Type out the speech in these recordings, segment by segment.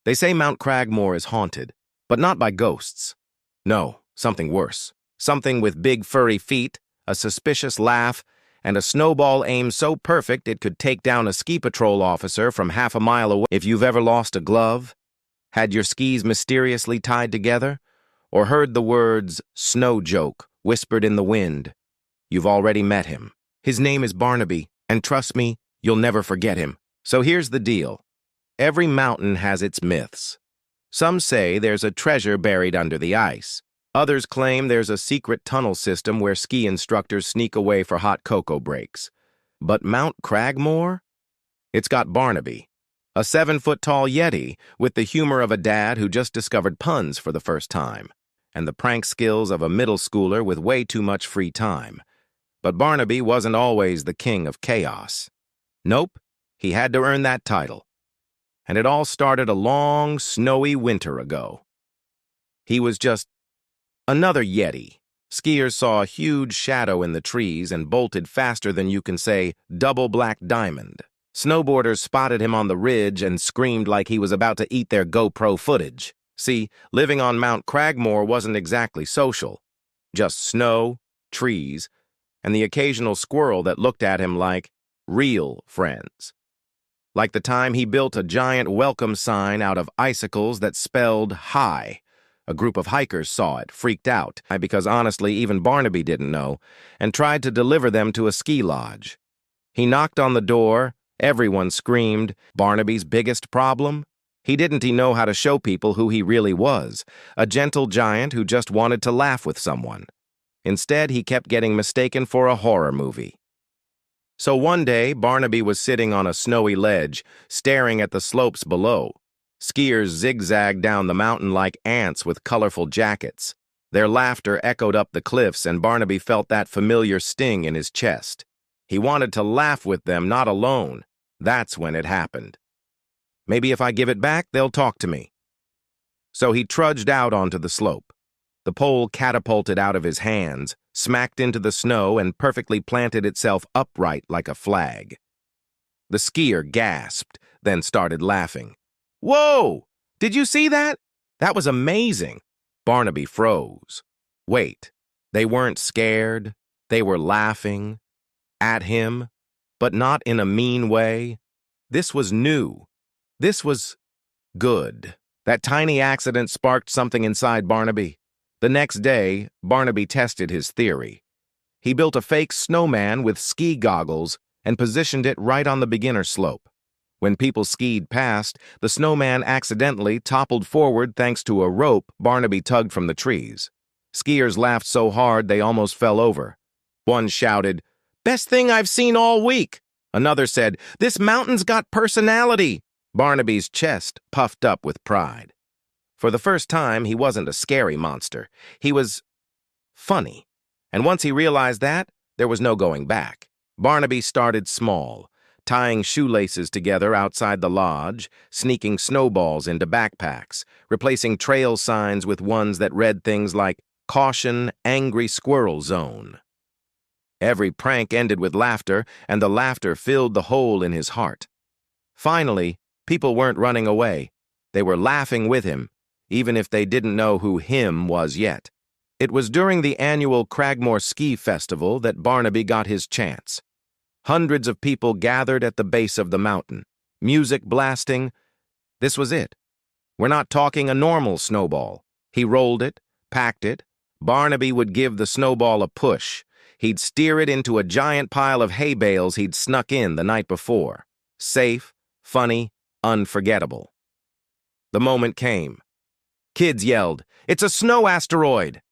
They say Mount Cragmore is haunted, but not by ghosts. No, something worse. Something with big furry feet, a suspicious laugh, and a snowball aim so perfect it could take down a ski patrol officer from half a mile away. If you've ever lost a glove, had your skis mysteriously tied together, or heard the words "snow joke" whispered in the wind, you've already met him. His name is Barnaby, and trust me, you'll never forget him. So here's the deal. Every mountain has its myths. Some say there's a treasure buried under the ice. Others claim there's a secret tunnel system where ski instructors sneak away for hot cocoa breaks. But Mount Cragmore? It's got Barnaby, a 7-foot-tall Yeti with the humor of a dad who just discovered puns for the first time, and the prank skills of a middle schooler with way too much free time. But Barnaby wasn't always the king of chaos. Nope, he had to earn that title. And it all started a long, snowy winter ago. He was just another Yeti. Skiers saw a huge shadow in the trees and bolted faster than you can say double black diamond. Snowboarders spotted him on the ridge and screamed like he was about to eat their GoPro footage. See, living on Mount Cragmore wasn't exactly social. Just snow, trees, and the occasional squirrel that looked at him like real friends. Like the time he built a giant welcome sign out of icicles that spelled "Hi." A group of hikers saw it, freaked out, because honestly even Barnaby didn't know, and tried to deliver them to a ski lodge. He knocked on the door, everyone screamed. Barnaby's biggest problem? He didn't know how to show people who he really was, a gentle giant who just wanted to laugh with someone. Instead, he kept getting mistaken for a horror movie. So one day, Barnaby was sitting on a snowy ledge, staring at the slopes below. Skiers zigzagged down the mountain like ants with colorful jackets. Their laughter echoed up the cliffs, and Barnaby felt that familiar sting in his chest. He wanted to laugh with them, not alone. That's when it happened. Maybe if I give it back, they'll talk to me. So he trudged out onto the slope. The pole catapulted out of his hands, smacked into the snow, and perfectly planted itself upright like a flag. The skier gasped, then started laughing. "Whoa! Did you see that? That was amazing." Barnaby froze. Wait, they weren't scared. They were laughing at him, but not in a mean way. This was new. This was good. That tiny accident sparked something inside Barnaby. The next day, Barnaby tested his theory. He built a fake snowman with ski goggles and positioned it right on the beginner slope. When people skied past, the snowman accidentally toppled forward thanks to a rope Barnaby tugged from the trees. Skiers laughed so hard they almost fell over. One shouted, "Best thing I've seen all week." Another said, "This mountain's got personality." Barnaby's chest puffed up with pride. For the first time, he wasn't a scary monster. He was funny. And once he realized that, there was no going back. Barnaby started small, tying shoelaces together outside the lodge, sneaking snowballs into backpacks, replacing trail signs with ones that read things like "Caution, Angry Squirrel Zone." Every prank ended with laughter, and the laughter filled the hole in his heart. Finally, people weren't running away. They were laughing with him, even if they didn't know who him was yet. It was during the annual Cragmore Ski Festival that Barnaby got his chance. Hundreds of people gathered at the base of the mountain, music blasting. This was it. We're not talking a normal snowball. He rolled it, packed it. Barnaby would give the snowball a push. He'd steer it into a giant pile of hay bales he'd snuck in the night before. Safe, funny, unforgettable. The moment came. Kids yelled, "It's a snow asteroid!"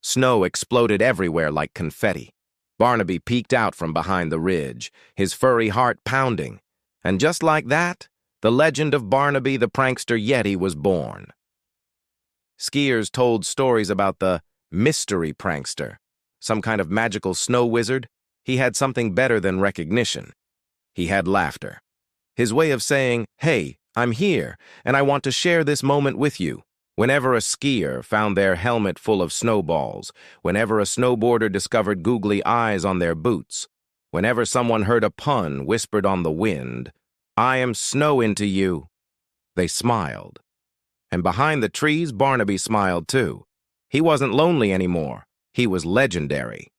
Snow exploded everywhere like confetti. Barnaby peeked out from behind the ridge, his furry heart pounding. And just like that, the legend of Barnaby the prankster Yeti was born. Skiers told stories about the mystery prankster, some kind of magical snow wizard. He had something better than recognition. He had laughter. His way of saying, "Hey, I'm here, and I want to share this moment with you." Whenever a skier found their helmet full of snowballs, whenever a snowboarder discovered googly eyes on their boots, whenever someone heard a pun whispered on the wind, "I am snow into you," they smiled. And behind the trees, Barnaby smiled too. He wasn't lonely anymore. He was legendary.